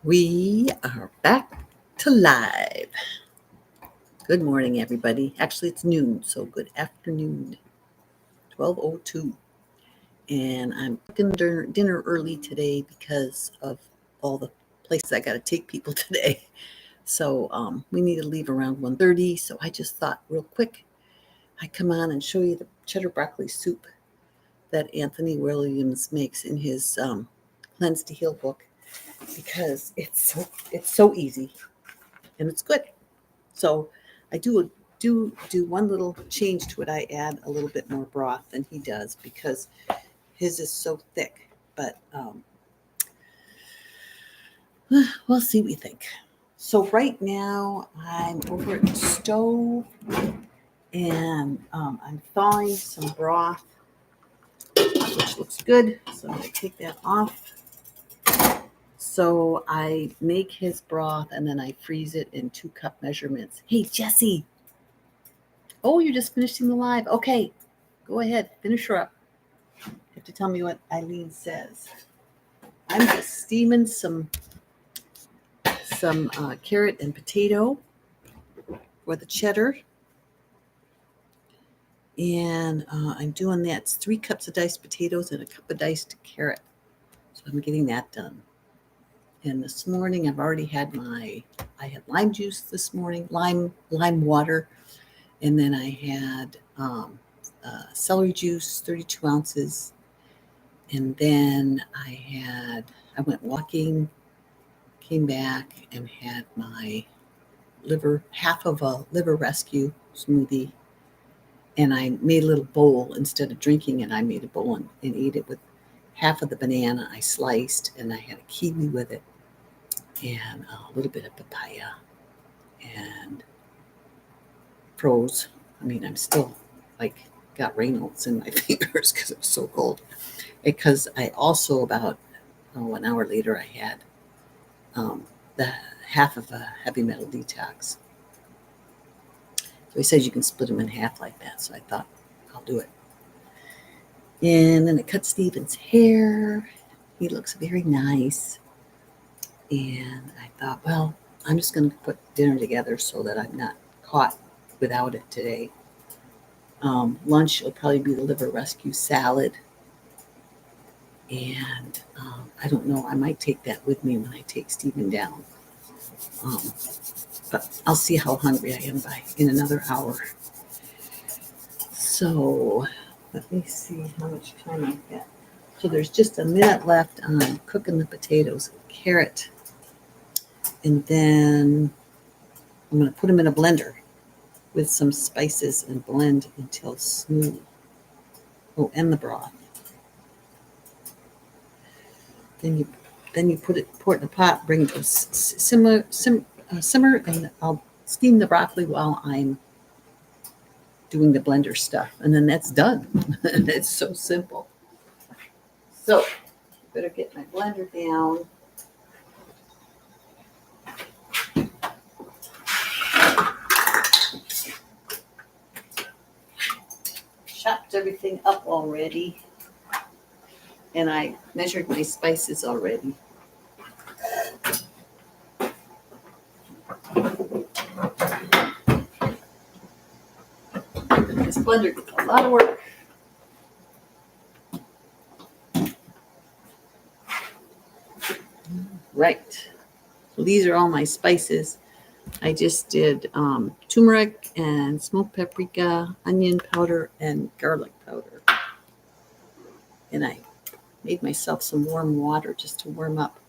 We are back to live. Good morning, everybody. Actually, it's noon, so good afternoon. 12:02, and I'm cooking dinner early today because of all the places I got to take people today. So we need to leave around 1:30. So I just thought, real quick, I come on and show you the cheddar broccoli soup that Anthony Williams makes in his Cleanse to Heal book because it's so easy and it's good. So I do one little change to it. I add a little bit more broth than he does because his is so thick. But we'll see what we think. So right now I'm over at the stove and I'm thawing some broth, which looks good. So I'm going to take that off. So I make his broth and then I freeze it in 2-cup measurements. Hey, Jesse. Oh, you're just finishing the live. Okay, go ahead. Finish her up. You have to tell me what Eileen says. I'm just steaming some carrot and potato for the cheddar. And I'm doing that. It's 3 cups of diced potatoes and a cup of diced carrot. So I'm getting that done. And this morning I had lime juice this morning, lime water. And then I had celery juice, 32 ounces. And then I went walking, came back and had my half of a liver rescue smoothie. And I made a little bowl. Instead of drinking it, I made a bowl and ate it with half of the banana I sliced, and I had a kiwi with it, and a little bit of papaya, and froze. I mean, I'm still got Reynolds in my fingers because it was so cold. Because I also about an hour later I had the half of a heavy metal detox. So he says you can split them in half like that. So I thought I'll do it. And then I cut Steven's hair. He looks very nice. And I thought, well, I'm just going to put dinner together so that I'm not caught without it today. Lunch will probably be the liver rescue salad. And I don't know, I might take that with me when I take Steven down. But I'll see how hungry I am in another hour. So let me see how much time I've got. So there's just a minute left on cooking the potatoes and carrot. And then I'm going to put them in a blender with some spices and blend until smooth. Oh, and the broth. Then you pour it in a pot, bring it to a simmer, and I'll steam the broccoli while I'm doing the blender stuff. And then that's done. It's so simple. So, better get my blender down. Chopped everything up already. And I measured my spices already. This blender gets a lot of work. Right. So these are all my spices. I just did turmeric and smoked paprika, onion powder, and garlic powder. And I made myself some warm water just to warm up.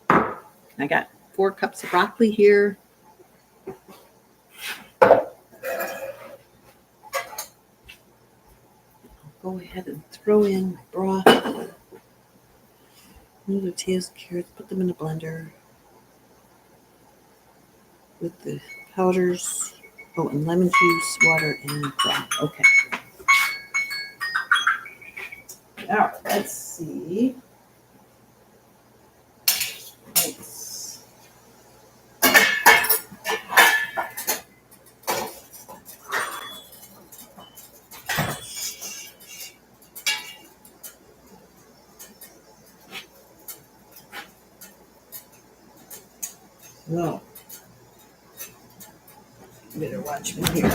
I got 4 cups of broccoli here. I'll go ahead and throw in my broth. Potatoes, carrots, put them in a blender with the powders. Oh, and lemon juice, water, and broth. Okay. All right, let's see. Well, you better watch me here.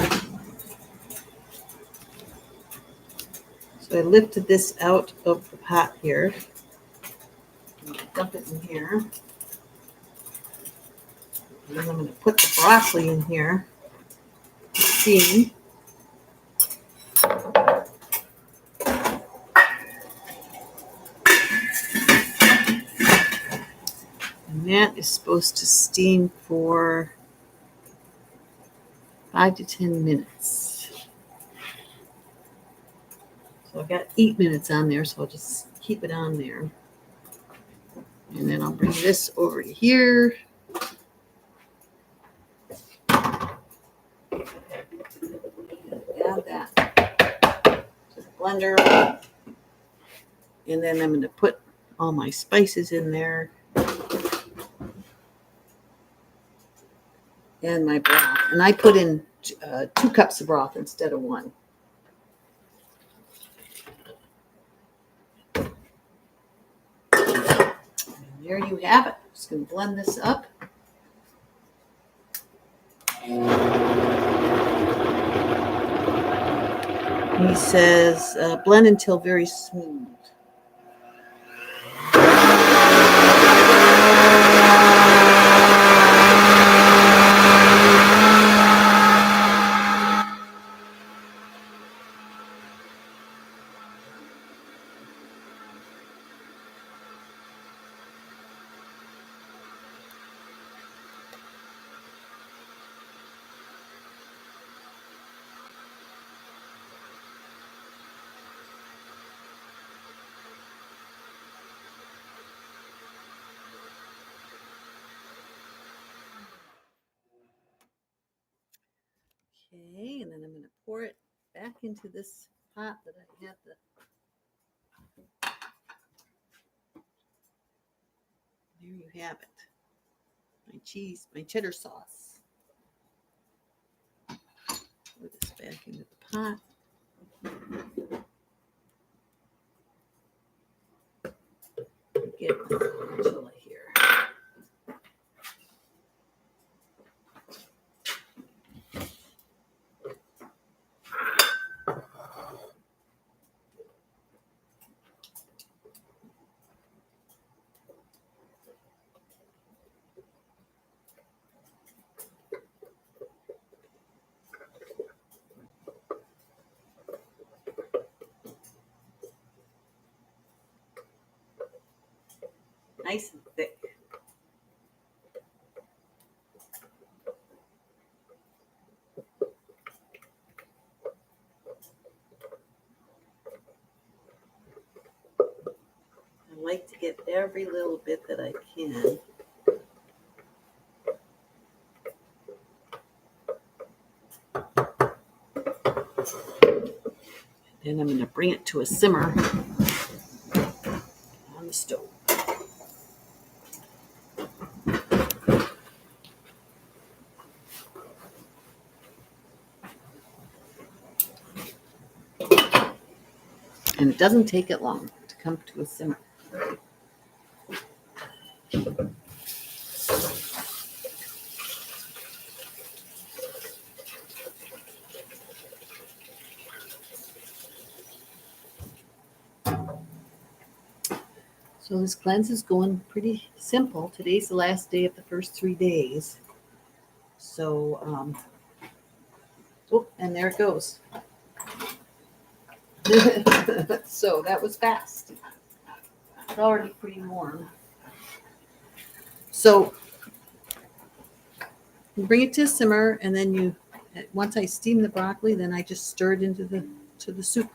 So I lifted this out of the pot here. Dump it in here. And then I'm going to put the broccoli in here to steam. And that is supposed to steam for 5 to 10 minutes. So I've got 8 minutes on there, so I'll just keep it on there. And then I'll bring this over to here. Add that to the blender. And then I'm going to put all my spices in there. And my broth. And I put in 2 cups of broth instead of 1. And there you have it. Just going to blend this up. He says blend until very smooth. Okay, and then I'm going to pour it back into this pot that I had the. There you have it. My cheese, my cheddar sauce. Pour this back into the pot. Get my spatula here. Nice and thick. I like to get every little bit that I can. Then I'm going to bring it to a simmer on the stove. And it doesn't take it long to come to a simmer. So this cleanse is going pretty simple. Today's the last day of the first 3 days. So, and there it goes. So that was fast. It's already pretty warm. So you bring it to a simmer, and then once I steam the broccoli, then I just stir it into the soup.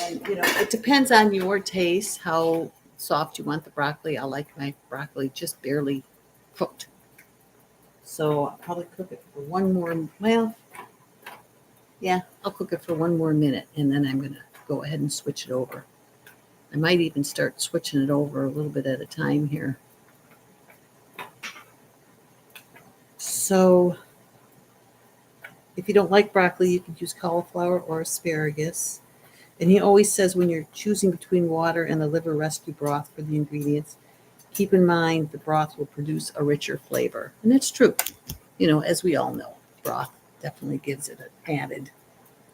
And it depends on your taste how soft you want the broccoli. I like my broccoli just barely cooked. So I'll probably cook it for I'll cook it for 1 more minute, and then I'm going to go ahead and switch it over. I might even start switching it over a little bit at a time here. So if you don't like broccoli, you can use cauliflower or asparagus. And he always says when you're choosing between water and the liver rescue broth for the ingredients, keep in mind the broth will produce a richer flavor. And it's true. As we all know, broth definitely gives it an added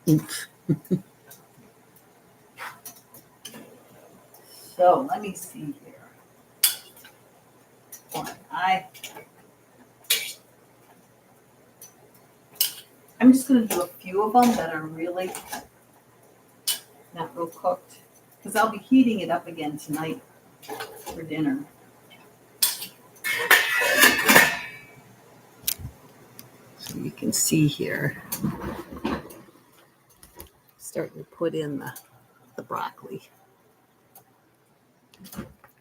oomph. So let me see here. I'm just going to do a few of them that are really not real cooked, because I'll be heating it up again tonight for dinner. So you can see here, starting to put in the broccoli.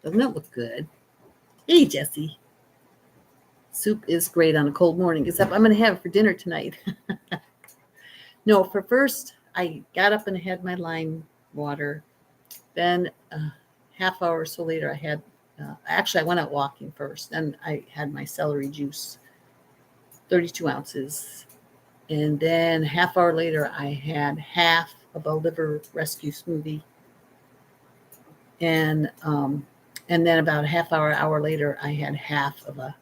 Doesn't that look good? Hey, Jesse. Soup is great on a cold morning, except I'm going to have it for dinner tonight. No, for first, I got up and had my lime water. Then half hour or so later, I had, actually, I went out walking first. Then I had my celery juice, 32 ounces. And then half hour later, I had half of a liver rescue smoothie. And then about a half hour later, I had half of a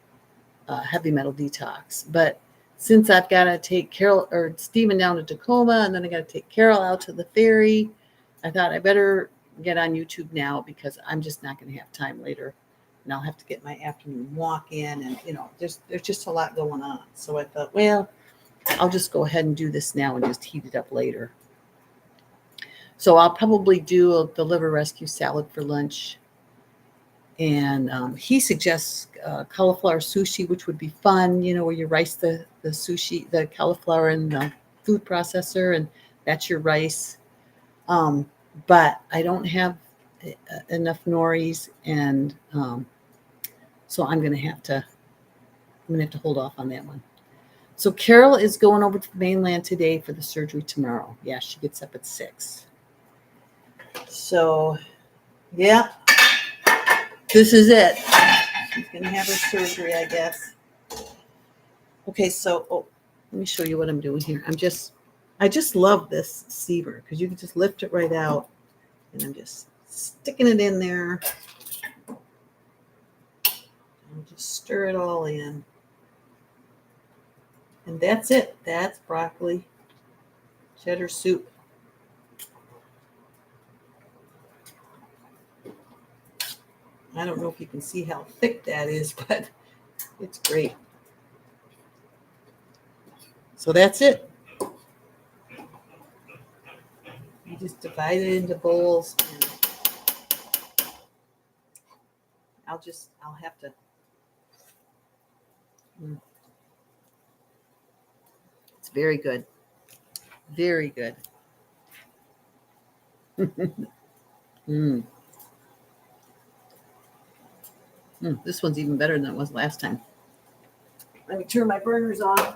heavy metal detox. But since I've got to take Carol or Stephen down to Tacoma, and then I got to take Carol out to the ferry, I thought I better get on YouTube now, because I'm just not going to have time later, and I'll have to get my afternoon walk in, and there's just a lot going on. So I thought, well, I'll just go ahead and do this now and just heat it up later. So I'll probably do the liver rescue salad for lunch. And he suggests cauliflower sushi, which would be fun, where you rice the sushi, the cauliflower in the food processor, and that's your rice. But I don't have enough noris, and so I'm gonna have to hold off on that one. So Carol is going over to the mainland today for the surgery tomorrow. Yeah, she gets up at 6. So, yeah. This is it. She's going to have her surgery, I guess. Okay, so let me show you what I'm doing here. I just love this sieve, because you can just lift it right out, and I'm just sticking it in there. And just stir it all in. And that's it. That's broccoli cheddar soup. I don't know if you can see how thick that is, but it's great. So that's it. You just divide it into bowls, and I'll have to. It's very good. Very good. This one's even better than it was last time. Let me turn my burners on.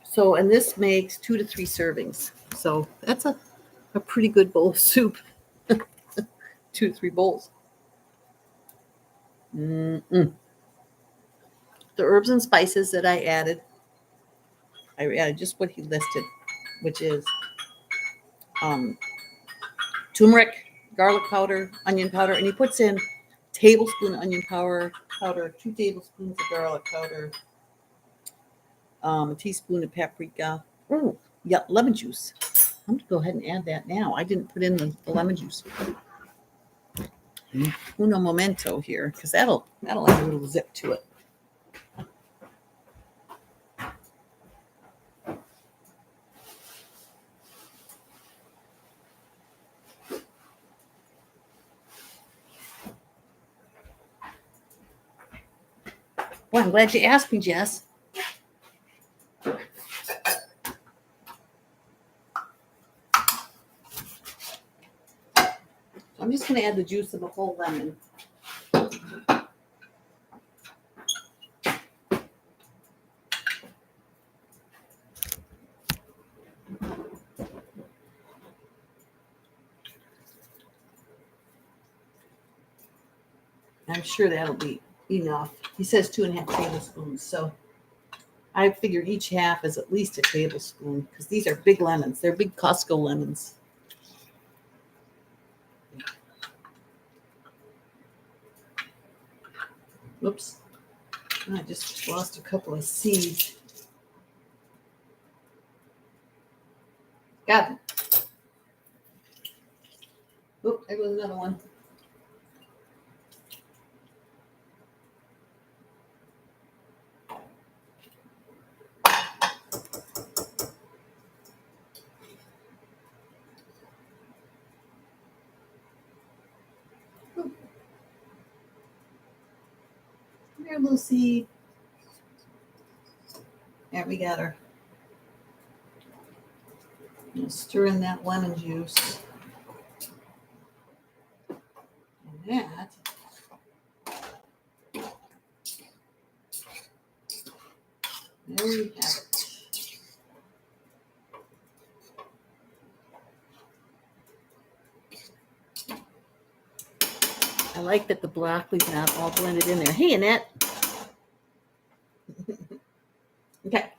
So, and this makes 2 to 3 servings. So that's a pretty good bowl of soup. 2 to 3 bowls. The herbs and spices that I added just what he listed, which is turmeric, garlic powder, onion powder, and he puts in tablespoon onion powder, 2 tablespoons of garlic powder, a teaspoon of paprika. Oh, yeah, lemon juice. I'm gonna go ahead and add that now. I didn't put in the lemon juice. Uno momento here, because that'll add a little zip to it. Well, I'm glad you asked me, Jess. I'm just going to add the juice of a whole lemon. I'm sure that'll be enough. He says 2.5 tablespoons. So I figure each half is at least a tablespoon because these are big lemons. They're big Costco lemons. Whoops. I just lost a couple of seeds. Got it. Oop, there goes another one. Oop. Come here, Lucy. There, we got her. We'll stir in that lemon juice. And that. There we have it. I like that the broccoli's not all blended in there. Hey, Annette. Okay.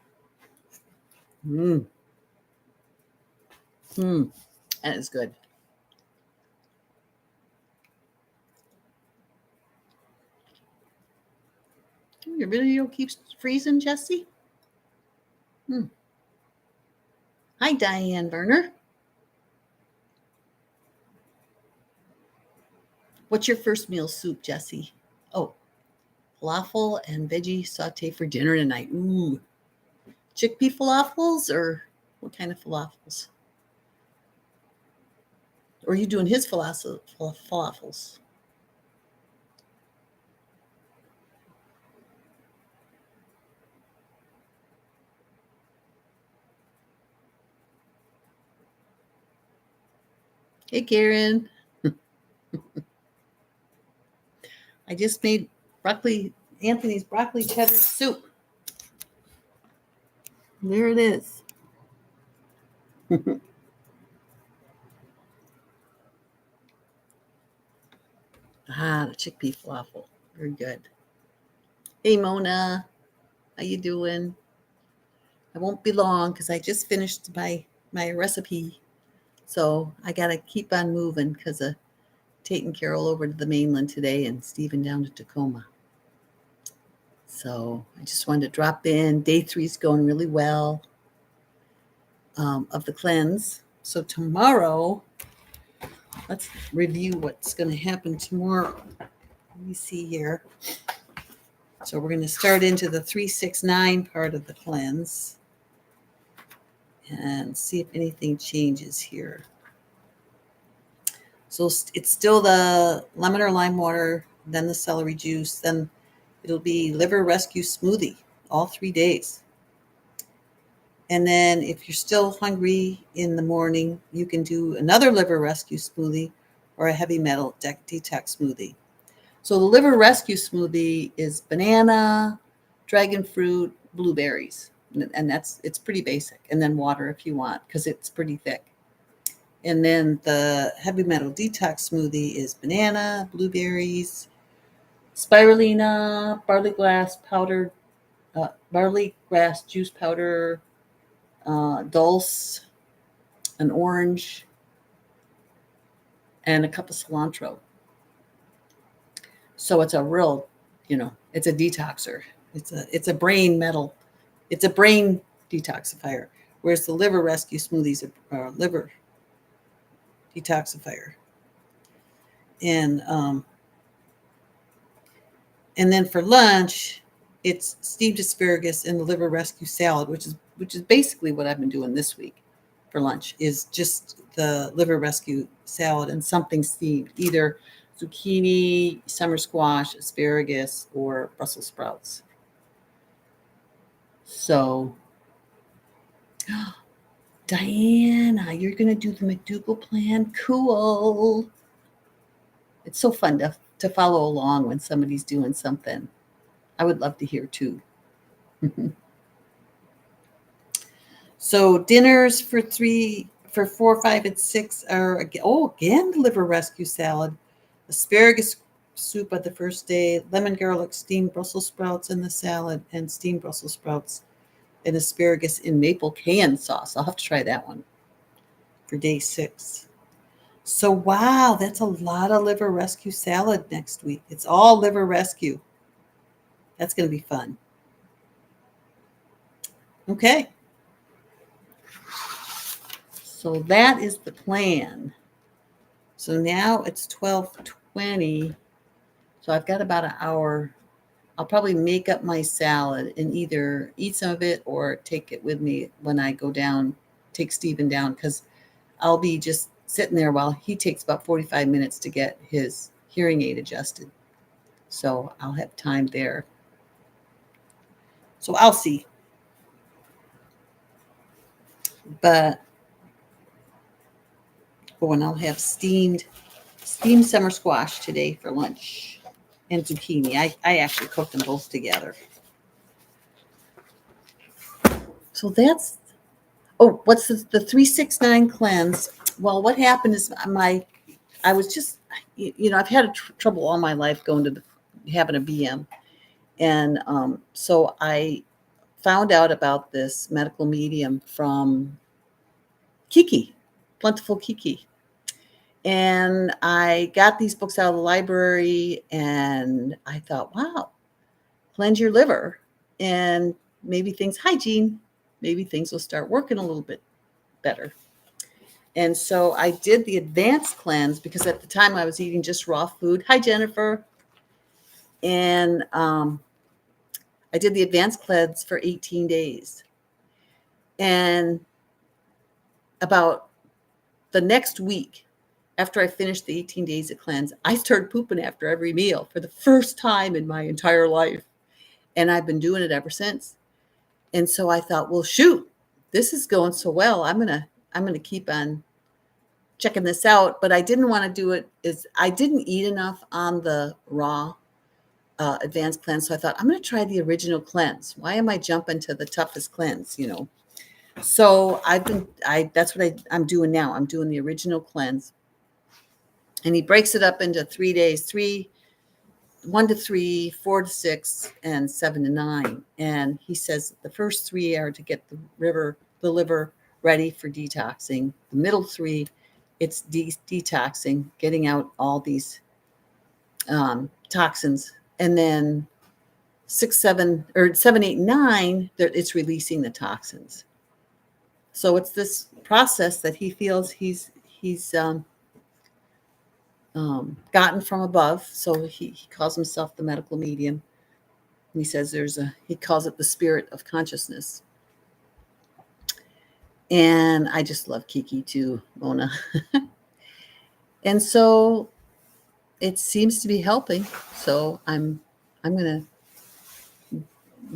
That is good. Your video keeps freezing, Jesse? Hi, Diane Berner. What's your first meal soup, Jesse? Oh, falafel and veggie saute for dinner tonight. Ooh. Chickpea falafels or what kind of falafels? Or are you doing his falafels? Hey, Karen. I just made Anthony's broccoli cheddar soup. There it is. The chickpea falafel. Very good. Hey, Mona. How you doing? I won't be long because I just finished my recipe. So I got to keep on moving because of taking Carol over to the mainland today and Stephen down to Tacoma. So I just wanted to drop in. Day 3 is going really well of the cleanse. So tomorrow, let's review what's going to happen tomorrow. Let me see here. So we're going to start into the 369 part of the cleanse and see if anything changes here. So it's still the lemon or lime water, then the celery juice, then it'll be liver rescue smoothie all 3 days. And then if you're still hungry in the morning, you can do another liver rescue smoothie or a heavy metal detox smoothie. So the liver rescue smoothie is banana, dragon fruit, blueberries. And it's pretty basic. And then water if you want, because it's pretty thick. And then the heavy metal detox smoothie is banana, blueberries, spirulina, barley grass juice powder, dulse, an orange, and a cup of cilantro. So it's a real, it's a detoxer. It's a brain metal. It's a brain detoxifier. Whereas the liver rescue smoothies are liver detoxifier. And then for lunch, it's steamed asparagus and the liver rescue salad, which is basically what I've been doing this week for lunch, is just the liver rescue salad and something steamed, either zucchini, summer squash, asparagus, or Brussels sprouts. So, Diana, you're going to do the McDougall plan? Cool. It's so fun to follow along when somebody's doing something. I would love to hear too. So dinners for 4, 5, and 6 are again the liver rescue salad, asparagus soup on the first day, lemon garlic steamed Brussels sprouts in the salad, and steamed Brussels sprouts and asparagus in maple cayenne sauce. I'll have to try that one for day 6. So, wow, that's a lot of liver rescue salad next week. It's all liver rescue. That's going to be fun. Okay. So that is the plan. So now it's 12:20. So I've got about an hour. I'll probably make up my salad and either eat some of it or take it with me when I go down, take Stephen down, because I'll be just sitting there while he takes about 45 minutes to get his hearing aid adjusted. So I'll have time there. So I'll see. But and I'll have steamed summer squash today for lunch and zucchini. I actually cooked them both together. So that's, what's the 369 cleanse? Well, what happened is I was just, I've had trouble all my life going to having a BM. And so I found out about this medical medium from Kiki, Plentiful Kiki. And I got these books out of the library and I thought, wow, cleanse your liver and maybe hygiene, maybe things will start working a little bit better. And so I did the advanced cleanse because at the time I was eating just raw food. Hi, Jennifer. And I did the advanced cleanse for 18 days. And about the next week, after I finished the 18 days of cleanse, I started pooping after every meal for the first time in my entire life. And I've been doing it ever since. And so I thought, well, shoot, this is going so well. I'm gonna keep on checking this out. But I didn't want to do it I didn't eat enough on the raw advanced cleanse. So I thought I'm going to try the original cleanse. Why am I jumping to the toughest cleanse? So that's what I'm doing now. I'm doing the original cleanse. And he breaks it up into 3 days, 1 to 3, 4 to 6, and 7 to 9. And he says the first 3 are to get the liver ready for detoxing. The middle 3, it's detoxing, getting out all these toxins. And then 6, 7, 8, 9, it's releasing the toxins. So it's this process that he feels he's gotten from above. So he calls himself the medical medium. And he says he calls it the spirit of consciousness. And I just love Kiki too, Mona. And so it seems to be helping. So I'm going to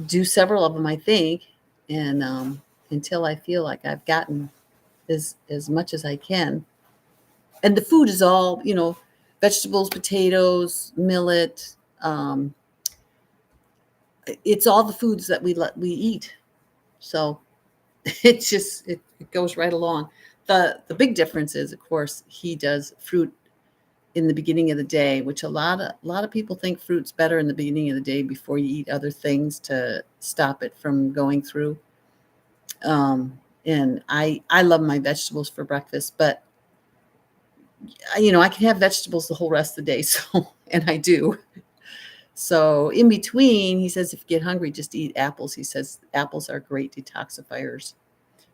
do several of them, I think. And until I feel like I've gotten as much as I can. And the food is all, vegetables, potatoes, millet. It's all the foods that we eat. So it's just, it goes right along. The big difference is, of course, he does fruit in the beginning of the day, which a lot of people think fruit's better in the beginning of the day before you eat other things to stop it from going through. And I love my vegetables for breakfast, but I can have vegetables the whole rest of the day. So, and I do. So in between, he says, if you get hungry, just eat apples. He says apples are great detoxifiers,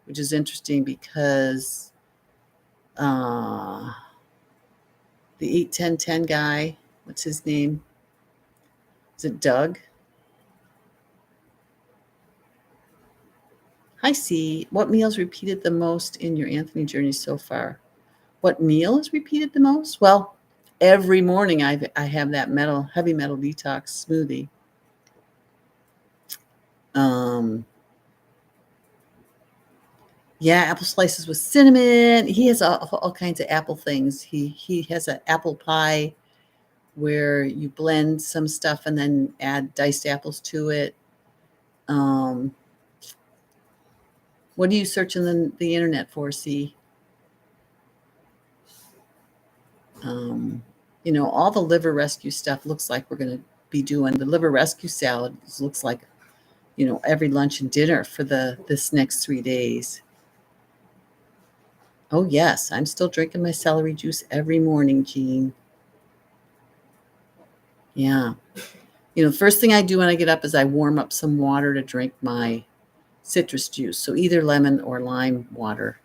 which is interesting because the 8-10-10 guy, what's his name? Is it Doug? Hi, C. What meals repeated the most in your Anthony journey so far? What meal is repeated the most? Well, every morning I have that heavy metal detox smoothie. Yeah, apple slices with cinnamon. He has all kinds of apple things. He has an apple pie where you blend some stuff and then add diced apples to it. What are you searching the internet for, C? All the liver rescue stuff looks like we're going to be doing. The liver rescue salad looks like every lunch and dinner for this next 3 days. Oh yes, I'm still drinking my celery juice every morning, Jean. Yeah. The first thing I do when I get up is I warm up some water to drink my citrus juice. So either lemon or lime water.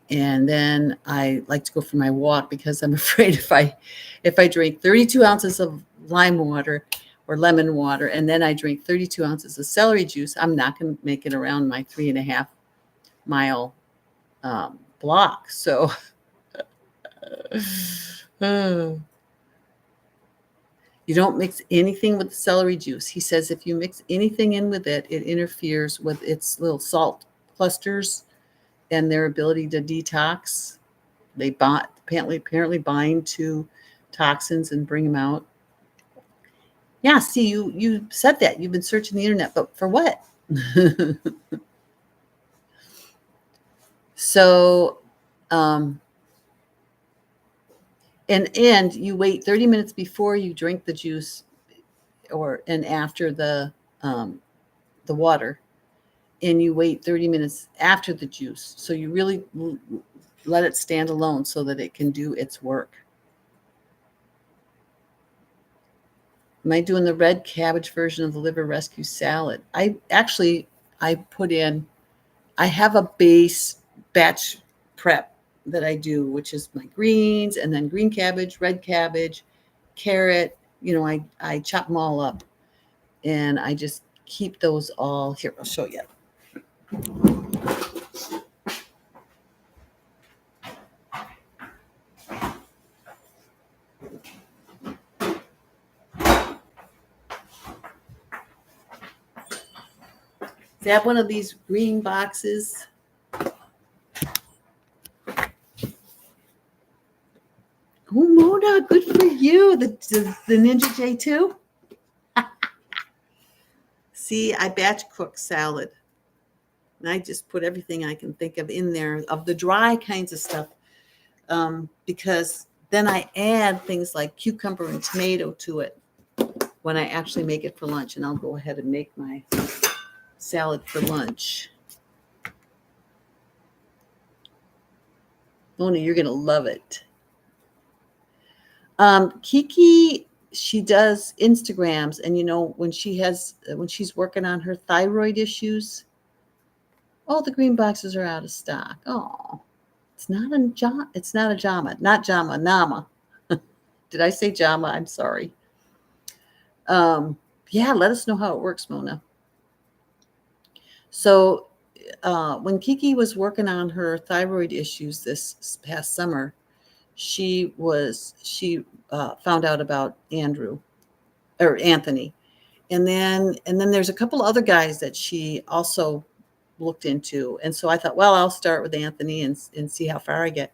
And then I like to go for my walk because I'm afraid if I drink 32 ounces of lime water or lemon water, and then I drink 32 ounces of celery juice, I'm not going to make it around my 3.5 mile block. So, you don't mix anything with the celery juice. He says if you mix anything in with it, it interferes with its little salt clusters and their ability to detox. They apparently bind to toxins and bring them out. Yeah, see, you said that. You've been searching the internet, but for what? So, um, and you wait 30 minutes before you drink the juice and after the water, and you wait 30 minutes after the juice. So you really let it stand alone so that it can do its work. Am I doing the red cabbage version of the liver rescue salad? I have a base batch prep that I do, which is my greens and then green cabbage, red cabbage, carrot. I chop them all up and I just keep those all here. I'll show you. Is that one of these green boxes? Oh, Mona, good for you. The Ninja J2. See, I batch cook salad. And I just put everything I can think of in there of the dry kinds of stuff, because then I add things like cucumber and tomato to it when I actually make it for lunch. And I'll go ahead and make my salad for lunch. Mona, you're going to love it. Kiki, she does Instagrams, and when she's working on her thyroid issues, all the green boxes are out of stock. Oh, it's not a JAMA, not JAMA, NAMA. Did I say JAMA? I'm sorry. Yeah, let us know how it works, Mona. So when Kiki was working on her thyroid issues this past summer, she found out about Anthony. And then there's a couple other guys that she also looked into. And so I thought, well, I'll start with Anthony and see how far I get.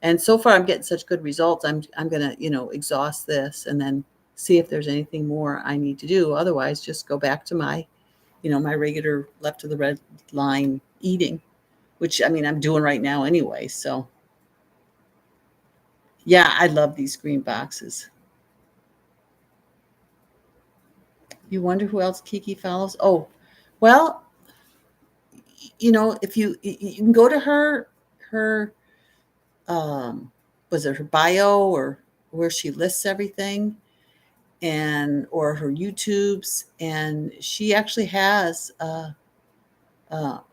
And so far I'm getting such good results. I'm going to, exhaust this and then see if there's anything more I need to do. Otherwise, just go back to my regular left of the red line eating, which I'm doing right now anyway. So yeah, I love these green boxes. You wonder who else Kiki follows? Oh, well, if you can go to her was it her bio or where she lists everything, or her YouTubes, and she actually has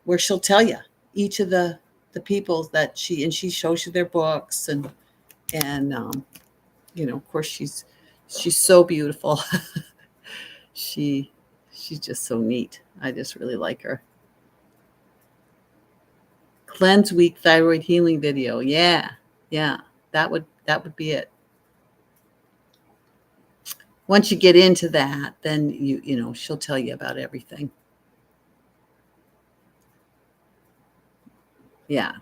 where she'll tell you each of the people that she shows you their books, and of course she's so beautiful. she's just so neat. I just really like her. Cleanse Week thyroid healing video. Yeah, that would be it. Once you get into that, then she'll tell you about everything. Yeah,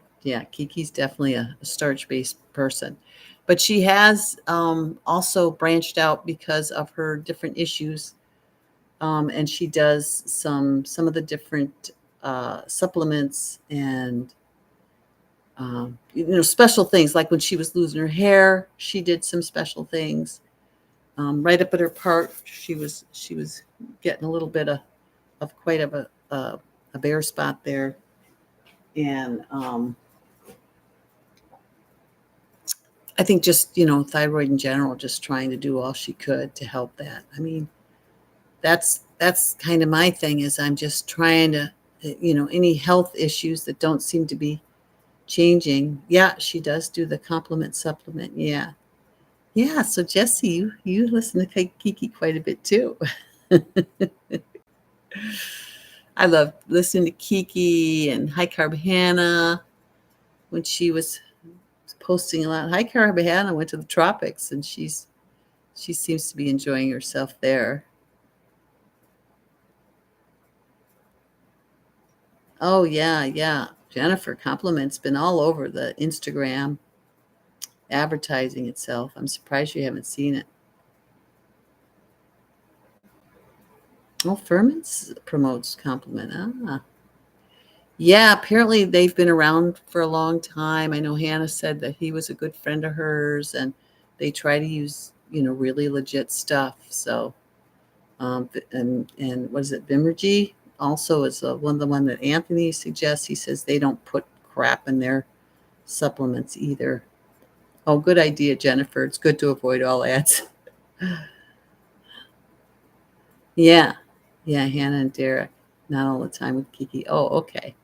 Kiki's definitely a starch-based person, but she has also branched out because of her different issues, and she does some of the different supplements and special things. Like when she was losing her hair, she did some special things. Right up at her part, she was getting a little bit of quite of a bare spot there, and I think just thyroid in general, just trying to do all she could to help that. I mean, that's kind of my thing is I'm just trying to any health issues that don't seem to be changing. Yeah, she does do the complement supplement. Yeah. Yeah, so Jesse, you listen to Kiki quite a bit too. I love listening to Kiki and High Carb Hannah when she was posting a lot. High Carb Hannah went to the tropics, and she seems to be enjoying herself there. Oh yeah, yeah. Jennifer Compliment's been all over the Instagram advertising itself. I'm surprised you haven't seen it. Oh, Furman's promotes Compliment. Ah. Yeah, apparently they've been around for a long time. I know Hannah said that he was a good friend of hers, and they try to use, really legit stuff. So, and what is it, Vimergy also is one that Anthony suggests. He says they don't put crap in their supplements either. Oh, good idea, Jennifer. It's good to avoid all ads. Yeah, yeah, Hannah and Derek. Not all the time with Kiki. Oh, okay.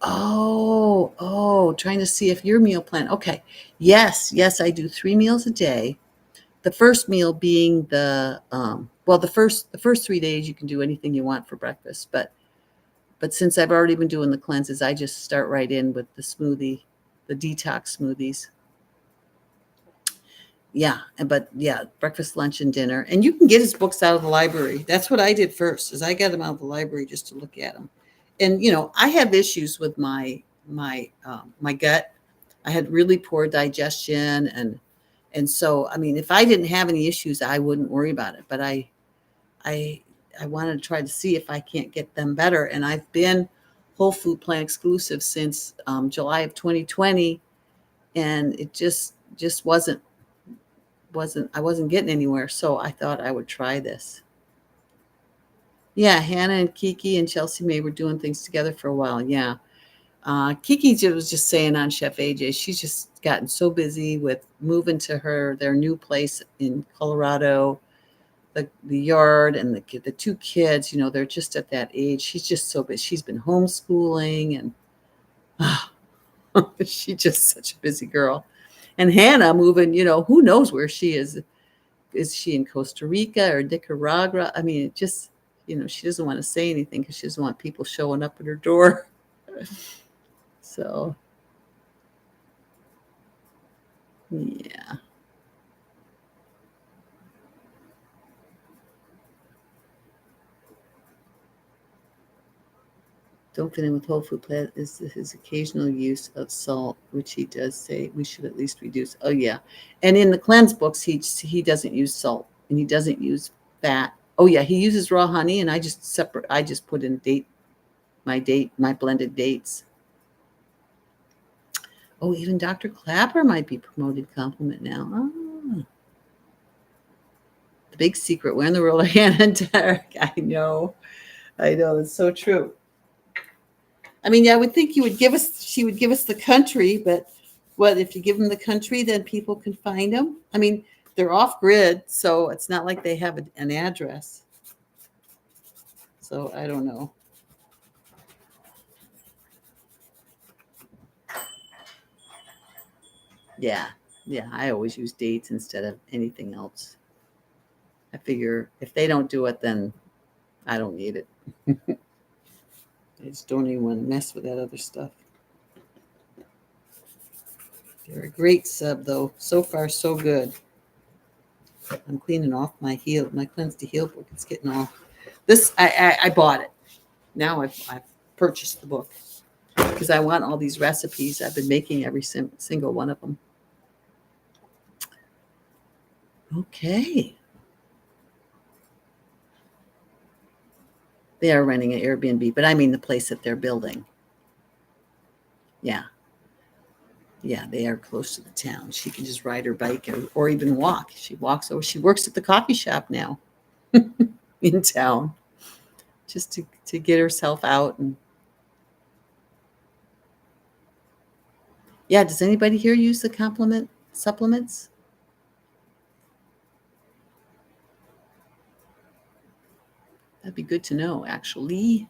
Oh, trying to see if your meal plan. Okay. Yes, I do 3 meals a day. The first meal being the first 3 days you can do anything you want for breakfast, but since I've already been doing the cleanses, I just start right in with the smoothie, the detox smoothies. Yeah, but yeah, breakfast, lunch, and dinner. And you can get his books out of the library. That's what I did first, is I got them out of the library just to look at them. And I have issues with my gut. I had really poor digestion, and so I mean, if I didn't have any issues, I wouldn't worry about it. But I I wanted to try to see if I can't get them better. And I've been Whole Food Plan exclusive since July of 2020, and it just wasn't I wasn't getting anywhere. So I thought I would try this. Yeah, Hannah and Kiki and Chelsea May were doing things together for a while. Yeah. Kiki was just saying on Chef AJ, she's just gotten so busy with moving to their new place in Colorado, the yard and the 2 kids. They're just at that age. She's just so busy. She's been homeschooling, and she's just such a busy girl. And Hannah moving, who knows where she is? Is she in Costa Rica or Nicaragua? I mean, it just, she doesn't want to say anything because she doesn't want people showing up at her door. So, yeah. Don't fit in with Whole Food Plan is his occasional use of salt, which he does say we should at least reduce. Oh yeah, and in the cleanse books, he doesn't use salt, and he doesn't use fat. Oh yeah, he uses raw honey, and I just put in my blended dates. Oh, even Dr. Clapper might be promoted Compliment now. Oh. The big secret. Where in the world are Hannah and Derek? I know. It's so true. I mean, I would think she would give us the country, but what if you give them the country, then people can find them? I mean, they're off grid, so it's not like they have an address. So I don't know. Yeah. Yeah. I always use dates instead of anything else. I figure if they don't do it, then I don't need it. I just don't even want to mess with that other stuff. They're a great sub, though. So far, so good. I'm cleaning off my cleanse to heal book. It's getting all this. I bought it. Now I've purchased the book because I want all these recipes. I've been making every single one of them. Okay. They are renting an Airbnb, but I mean the place that they're building. Yeah. Yeah, they are close to the town. She can just ride her bike or even walk. She walks over. She works at the coffee shop now. in town just to get herself out. And yeah, does anybody here use the complement supplements? That'd be good to know, actually.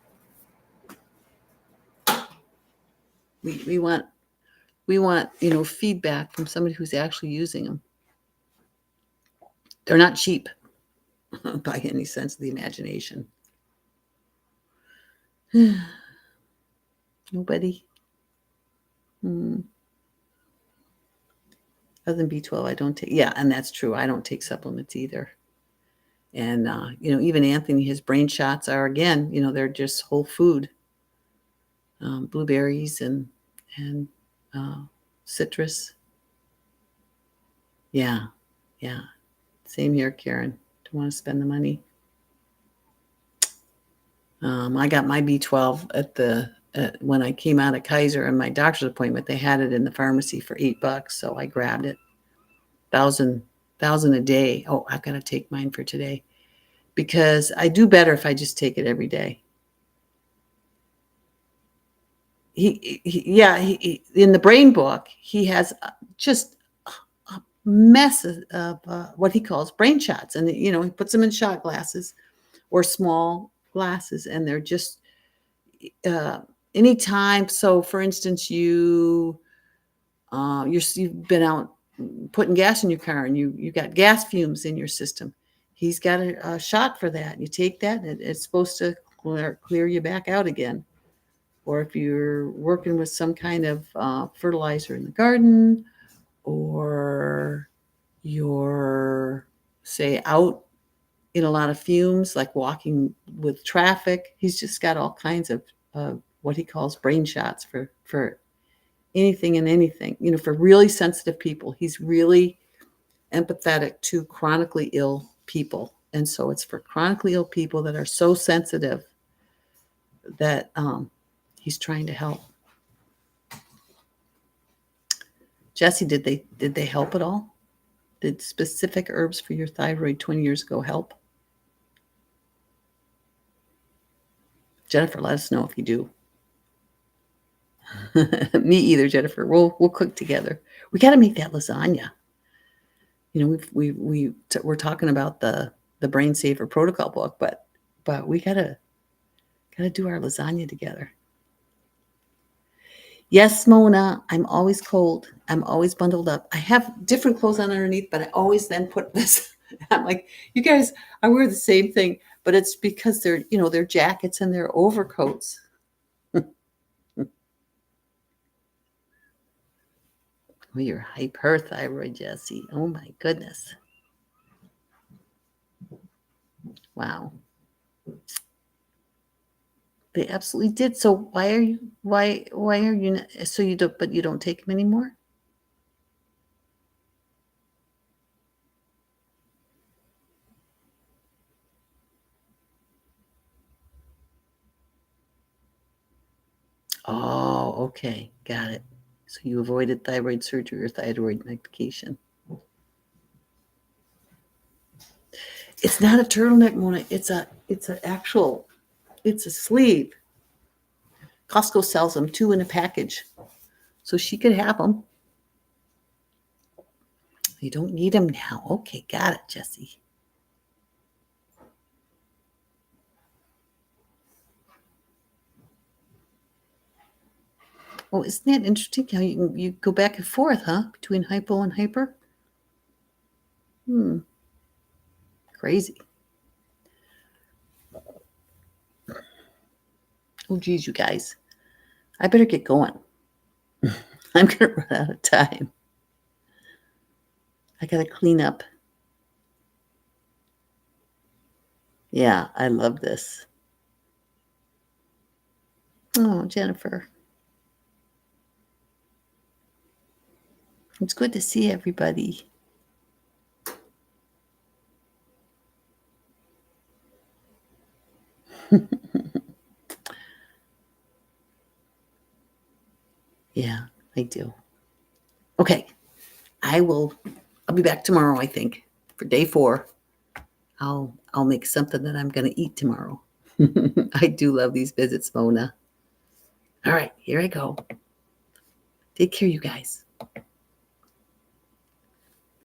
We want feedback from somebody who's actually using them. They're not cheap by any sense of the imagination. Nobody. Other than B12, I don't take. Yeah, and that's true. I don't take supplements either. And even Anthony, his brain shots are, again, they're just whole food, blueberries and citrus. Yeah. Same here, Karen. Don't want to spend the money. I got my B12 at when I came out of Kaiser and my doctor's appointment. They had it in the pharmacy for $8, so I grabbed it. 1,000 a day. Oh, I've got to take mine for today because I do better if I just take it every day. He in the brain book, he has just a mess of what he calls brain shots, and he puts them in shot glasses or small glasses, and they're just anytime. So, for instance, you've been out putting gas in your car, and you got gas fumes in your system. He's got a shot for that. You take that, and it's supposed to clear you back out again. Or if you're working with some kind of fertilizer in the garden, or you're, say, out in a lot of fumes, like walking with traffic, he's just got all kinds of what he calls brain shots for anything and anything. For really sensitive people. He's really empathetic to chronically ill people. And so it's for chronically ill people that are so sensitive that he's trying to help. Jesse, did they help at all? Did specific herbs for your thyroid 20 years ago help? Jennifer, let us know if you do. Me either, Jennifer. We'll cook together. We got to make that lasagna. We're talking about the Brain Saver Protocol book, but we gotta do our lasagna together. Yes, Mona, I'm always cold. I'm always bundled up. I have different clothes on underneath, but I always then put this. I'm like, you guys, I wear the same thing, but it's because they're jackets and they're overcoats. Oh, you're hyperthyroid, Jesse. Oh my goodness. Wow. They absolutely did. So why are you not, so you don't take them anymore? Oh, okay. Got it. So you avoided thyroid surgery or thyroid medication. It's not a turtleneck, Mona. It's a sleeve. Costco sells them 2 in a package. So she could have them. You don't need them now. Okay, got it, Jesse. Oh, isn't that interesting how you go back and forth, huh? Between hypo and hyper? Crazy. Oh, geez, you guys. I better get going. I'm going to run out of time. I got to clean up. Yeah, I love this. Oh, Jennifer. It's good to see everybody. Yeah, I do. Okay. I'll be back tomorrow, I think, for day 4. I'll I'll make something that I'm going to eat tomorrow. I do love these visits, Mona. All right, here I go. Take care, you guys.